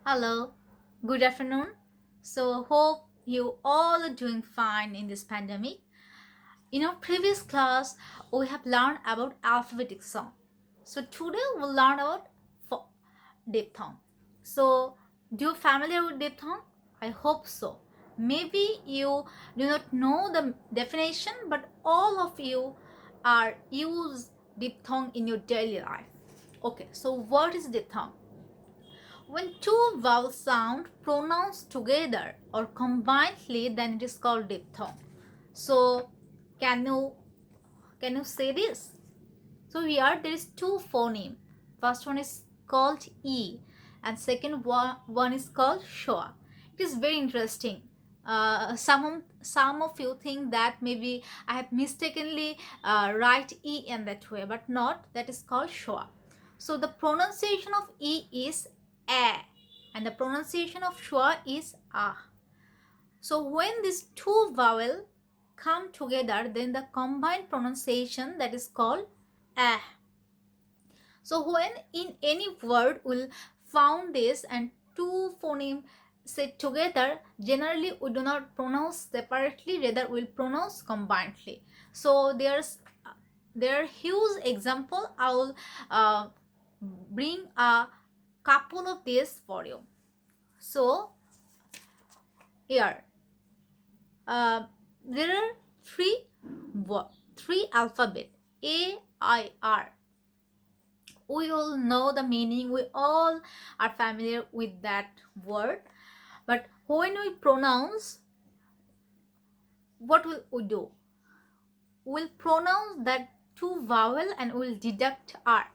Hello, good afternoon. So, hope you all are doing fine in this pandemic. In our previous class, we have learned about alphabetic sound. So, today we'll learn about diphthong. So, do you familiar with diphthong? I hope so. Maybe you do not know the definition, but all of you are use diphthong in your daily life. Okay, so what is diphthong? When two vowels sound pronounced together or combinedly, then it is called diphthong. So, can you can you say this? So here there is two phoneme. First one is called E, and second one is called schwa. It is very interesting. Some of you think that maybe I have mistakenly write E in that way, but not. That is called schwa. So the pronunciation of E is a, and the pronunciation of schwa is ah. So when these two vowel come together, then the combined pronunciation that is called ah. So when in any word will found this and two phoneme said together, generally we do not pronounce separately, rather we'll pronounce combinedly. So there are huge example. I will bring a couple of these for you. So here there are three alphabet A, I, R. We all know the meaning, we all are familiar with that word, but when we pronounce, what will we do? We'll pronounce that two vowel and we'll deduct r.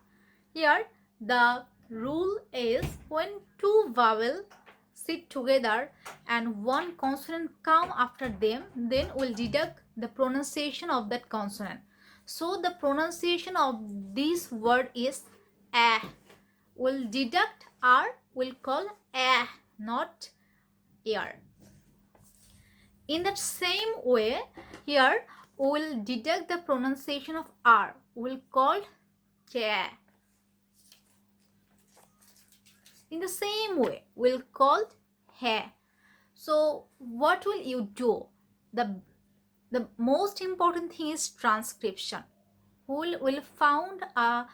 Here the rule is when two vowel sit together and one consonant come after them, then we'll deduct the pronunciation of that consonant. So the pronunciation of this word is a. We'll deduct r, we'll call a, not ear. In that same way, here we'll deduct the pronunciation of r, we'll call cha. In the same way, we'll call he. So what will you do? The most important thing is transcription. Will found a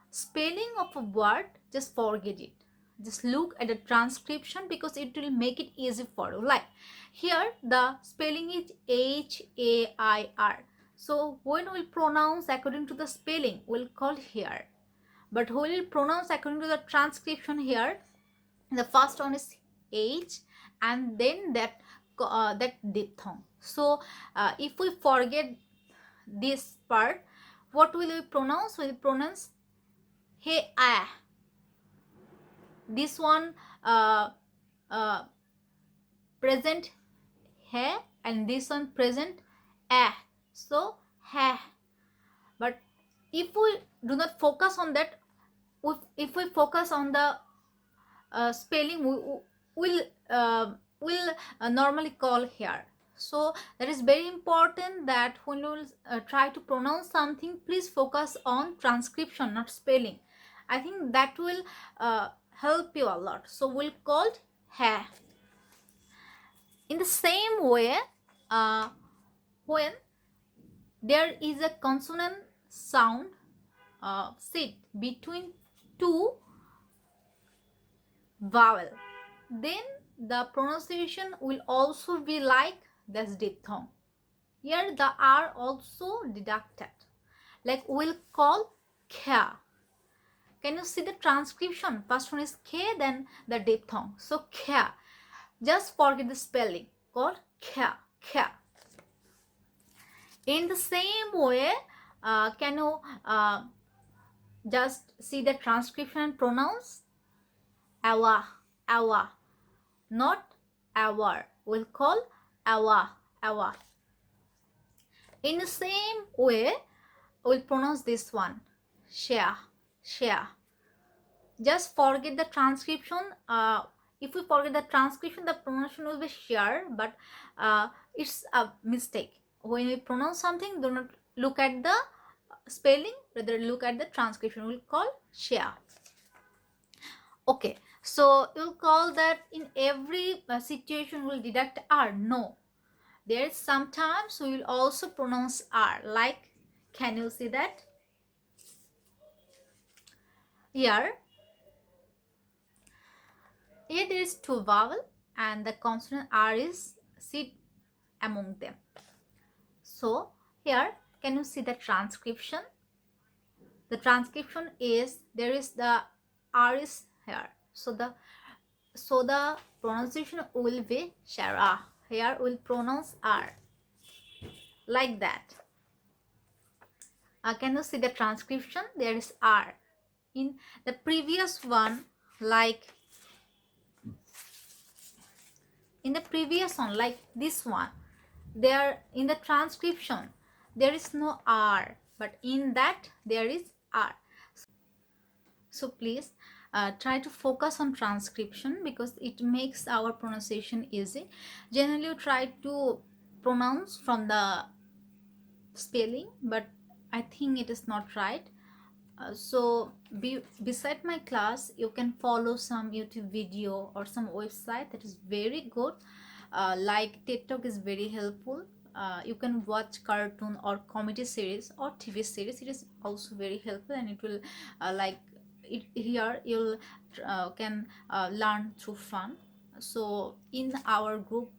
spelling of a word, just forget it. Just look at the transcription because it will make it easy for you. Like here the spelling is H-A-I-R. So when we pronounce according to the spelling, we'll call here. But when we pronounce according to the transcription, here the first one is H and then that diphthong. So if we forget this part, what will we pronounce? We'll pronounce he ah. This one present he and this one present ah. So he. But if we do not focus on that, if we focus on the spelling, will normally call here. So that is very important that when you try to pronounce something, please focus on transcription, not spelling. I think that will help you a lot. So we'll call ha. In the same way, when there is a consonant sound sit between two vowel, then the pronunciation will also be like this diphthong. Here the r also deducted, like we'll call kha. Can you see the transcription? First one is k, then the diphthong. So kha. Just forget the spelling. Called kha. Kha. In the same way, can you just see the transcription and pronounce? Awa. Awa. Not our. We'll call awa. Awa. In the same way, we'll pronounce this one. Share. Share. Just forget the transcription. If we forget the transcription, the pronunciation will be share, but it's a mistake. When we pronounce something, do not look at the spelling, rather look at the transcription. We'll call share. Okay, So you'll call that in every situation we'll deduct R. No. There's sometimes we will also pronounce R. Like, can you see that? Here, here there is two vowel and the consonant R is sit among them. So here, can you see the transcription? The transcription is there is the R is here. So the pronunciation will be Shara. Here we'll pronounce R like that. Can you see the transcription? There is R. In the previous one, like in the previous one, like this one, there in the transcription there is no R, but in that there is R. So please try to focus on transcription because it makes our pronunciation easy. Generally you try to pronounce from the spelling, but I think it is not right. So beside my class you can follow some YouTube video or some website that is very good, like TED Talk is very helpful. You can watch cartoon or comedy series or TV series. It is also very helpful, and it will like it here you'll can learn through fun. So in our group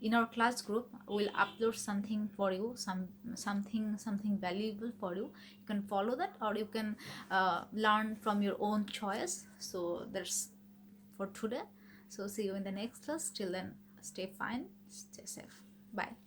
in our class group will upload something for you, something valuable for you. You can follow that, or you can learn from your own choice. So that's for today. So see you in the next class. Till then, stay fine, stay safe. Bye.